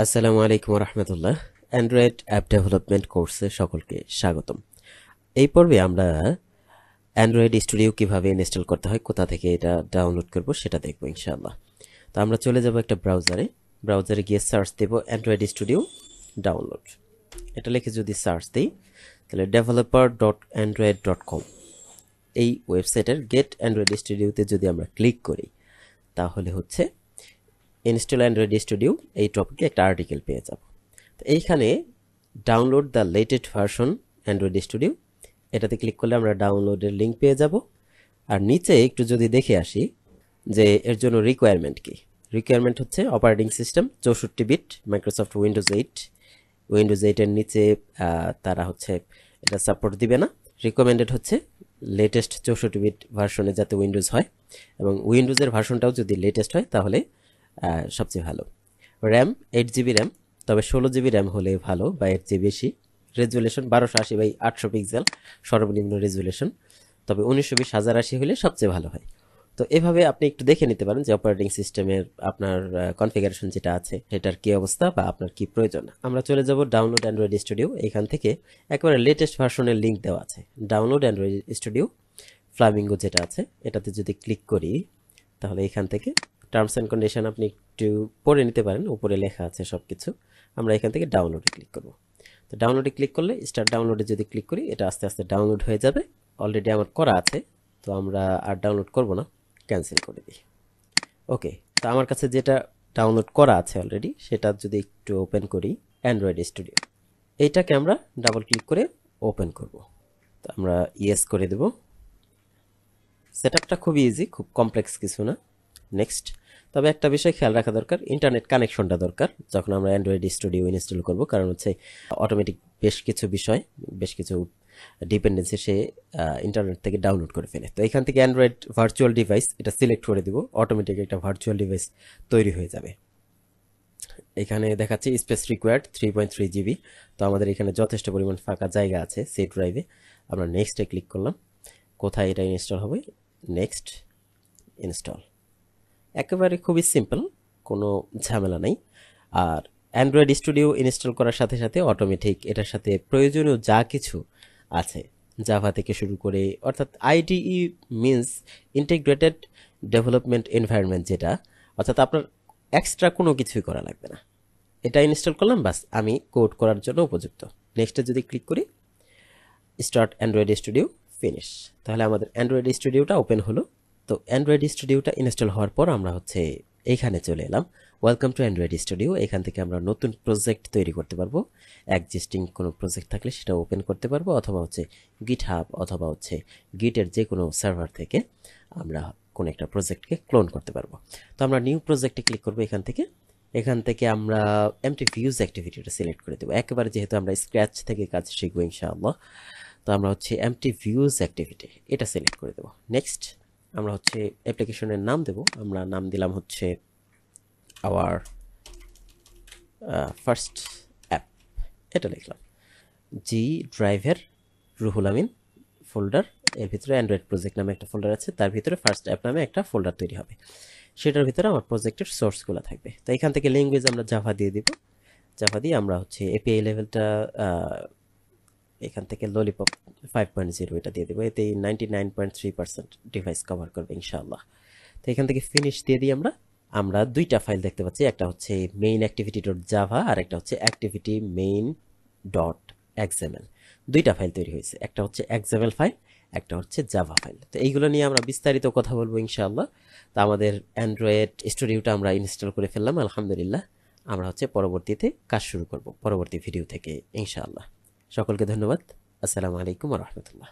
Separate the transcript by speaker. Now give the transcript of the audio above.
Speaker 1: আসসালামু আলাইকুম রহমতুল্লাহ। Android app development কোর্সে সকলকে স্বাগতম। এই পর্বে আমরা অ্যান্ড্রয়েড স্টুডিও কিভাবে ইনস্টল করতে হয়, কোথা থেকে এটা ডাউনলোড করব সেটা দেখব ইনশাআল্লাহ। তো আমরা চলে যাব একটা ব্রাউজারে গিয়ে সার্চ দেব অ্যান্ড্রয়েড স্টুডিও ডাউনলোড। এটা লিখে যদি সার্চ দিই তাহলে developer.android.com এই ওয়েবসাইটের গেট অ্যান্ড্রয়েড স্টুডিওতে যদি আমরা ক্লিক করি তাহলে হচ্ছে ইনস্টল অ্যান্ড্রয়েড স্টুডিও এই টপিকে একটা আর্টিকেল পেয়ে যাব। তো এইখানে download the latest version Android studio এটাতে ক্লিক করলে আমরা ডাউনলোডের লিঙ্ক পেয়ে যাব। আর নিচে একটু যদি দেখে আসি যে এর জন্য রিকোয়ারমেন্ট হচ্ছে operating system 64 bit Microsoft Windows 8 এর নিচে তারা হচ্ছে এটা সাপোর্ট দিবে না। রিকমেন্ডেড হচ্ছে লেটেস্ট 64 বিট ভার্সনে যাতে উইন্ডোজ হয়, এবং উইন্ডোজের ভার্সনটাও যদি লেটেস্ট হয় তাহলে সবচেয়ে ভালো। র্যাম 8 জিবি র্যাম, তবে 16 জিবি র্যাম হলে ভালো বা এর চেয়ে বেশি। রেজুলেশন 1280x800 পিক্সেল সর্বনিম্ন রেজুলেশন, তবে 1920x1080 হলে সবচেয়ে ভালো হয়। তো এভাবে আপনি একটু দেখে নিতে পারেন যে অপারেটিং সিস্টেমের আপনার কনফিগারেশন যেটা আছে সেটার কি অবস্থা বা আপনার কি প্রয়োজন। আমরা চলে যাব ডাউনলোড অ্যান্ড্রয়েড স্টুডিও। এখান থেকে একেবারে লেটেস্ট ভার্সনের লিঙ্ক দেওয়া আছে। ডাউনলোড অ্যান্ড্রয়েড স্টুডিও ফ্লামিঙ্গো যেটা আছে এটাতে যদি ক্লিক করি তাহলে এখান থেকে টার্মস অ্যান্ড কন্ডিশন আপনি একটু পড়ে নিতে পারেন, উপরে লেখা আছে সব কিছু। আমরা এখান থেকে ডাউনলোডে ক্লিক করব। তো ডাউনলোডে ক্লিক করলে স্টার্ট ডাউনলোডে যদি ক্লিক করি এটা আস্তে আস্তে ডাউনলোড হয়ে যাবে। অলরেডি আমার করা আছে, তো আমরা আর ডাউনলোড করব না, ক্যান্সেল করে দিই। ওকে, তো আমার কাছে যেটা ডাউনলোড করা আছে অলরেডি সেটা যদি একটু ওপেন করি, অ্যান্ড্রয়েড স্টুডিও এইটাকে আমরা ডাবল ক্লিক করে ওপেন করব। তো আমরা ইয়েস করে দেব। সেটআপটা খুবই ইজি, খুব কমপ্লেক্স কিছু না। নেক্সট। তবে একটা বিষয় খেয়াল রাখা দরকার, ইন্টারনেট কানেকশনটা দরকার যখন আমরা অ্যান্ড্রয়েড স্টুডিও ইনস্টল করব, কারণ হচ্ছে অটোমেটিক বেশ কিছু ডিপেন্ডেন্সি সে ইন্টারনেট থেকে ডাউনলোড করে ফেলে। তো এখান থেকে অ্যান্ড্রয়েড ভার্চুয়াল ডিভাইস এটা সিলেক্ট করে দিব, অটোমেটিক একটা ভার্চুয়াল ডিভাইস তৈরি হয়ে যাবে। এখানে দেখাচ্ছে স্পেস রিকোয়ার্ড 3.3 জিবি। তো আমাদের এখানে যথেষ্ট পরিমাণ ফাঁকা জায়গা আছে সি ড্রাইভে। আমরা নেক্সটে ক্লিক করলাম। কোথায় এটা ইনস্টল হবে? Next, install. একেবারে খুবই সিম্পল, কোনো ঝামেলা নেই। আর অ্যান্ড্রয়েড স্টুডিও ইনস্টল করার সাথে সাথে অটোমেটিক এটার সাথে প্রয়োজনীয় যা কিছু আছে জাভা থেকে শুরু করে, অর্থাৎ IDE means integrated development environment, যেটা অর্থাৎ আপনার এক্সট্রা কোনো কিছুই করা লাগবে না। এটা ইনস্টল করলাম, বাস আমি কোড করার জন্য উপযুক্ত। নেক্সটে যদি ক্লিক করি, স্টার্ট অ্যান্ড্রয়েড স্টুডিও, ফিনিশ। তাহলে আমাদের অ্যান্ড্রয়েড স্টুডিওটা ওপেন হলো। তো অ্যান্ড্রয়েড স্টুডিওটা ইনস্টল হওয়ার পর আমরা হচ্ছে এইখানে চলে এলাম, ওয়েলকাম টু অ্যান্ড্রয়েড স্টুডিও। এখান থেকে আমরা নতুন প্রজেক্ট তৈরি করতে পারবো। এক্সিস্টিং কোনো প্রজেক্ট থাকলে সেটা ওপেন করতে পারবো, অথবা হচ্ছে গিটহাব অথবা হচ্ছে গিটের যে কোনো সার্ভার থেকে আমরা কোনো একটা প্রজেক্টকে ক্লোন করতে পারবো। তো আমরা নিউ প্রজেক্টে ক্লিক করবো। এখান থেকে আমরা এমটি ভিউজ অ্যাক্টিভিটিটা সিলেক্ট করে দেবো, একেবারে যেহেতু আমরা স্ক্র্যাচ থেকে কাজ শিখবো ইনশাআল্লাহ। তো আমরা হচ্ছে এমটি ভিউজ অ্যাক্টিভিটি এটা সিলেক্ট করে দেবো। নেক্সট, আমরা হচ্ছে অ্যাপ্লিকেশনের নাম দেব। আমরা নাম দিলাম হচ্ছে আওয়ার ফার্স্ট অ্যাপ, এটা লিখলাম। জি ড্রাইভের রুহুল আমিন ফোল্ডার, এর ভিতরে অ্যান্ড্রয়েড প্রজেক্ট নামে একটা ফোল্ডার আছে, তার ভিতরে ফার্স্ট অ্যাপ নামে একটা ফোল্ডার তৈরি হবে, সেটার ভিতরে আমার প্রজেক্টের সোর্সগুলো থাকবে। তো এখান থেকে ল্যাঙ্গুয়েজ আমরা জাভা দিয়ে দিব। জাভা দিয়ে আমরা হচ্ছে এপিআই লেভেলটা এখান থেকে ললিপপ 5.0 এটা দিয়ে দেবো, এতে 99.3% ডিভাইস কভার করবে ইনশাআল্লাহ। তো এখান থেকে ফিনিশ দিয়ে দিই। আমরা দুইটা ফাইল দেখতে পাচ্ছি, একটা হচ্ছে মেইন অ্যাক্টিভিটি ডট জাভা আর একটা হচ্ছে অ্যাক্টিভিটি মেইন ডট এক্সএমএল। দুইটা ফাইল তৈরি হয়েছে, একটা হচ্ছে এক্সএমএল ফাইল, একটা হচ্ছে জাভা ফাইল। তো এইগুলো নিয়ে আমরা বিস্তারিত কথা বলবো ইনশাআল্লাহ। তো আমাদের অ্যান্ড্রয়েড স্টুডিওটা আমরা ইনস্টল করে ফেললাম আলহামদুলিল্লাহ। আমরা হচ্ছে পরবর্তীতে কাজ শুরু করব পরবর্তী ভিডিও থেকে ইনশাআল্লাহ। সকলকে ধন্যবাদ। আসসালামু আলাইকুম ওয়া রাহমাতুল্লাহ।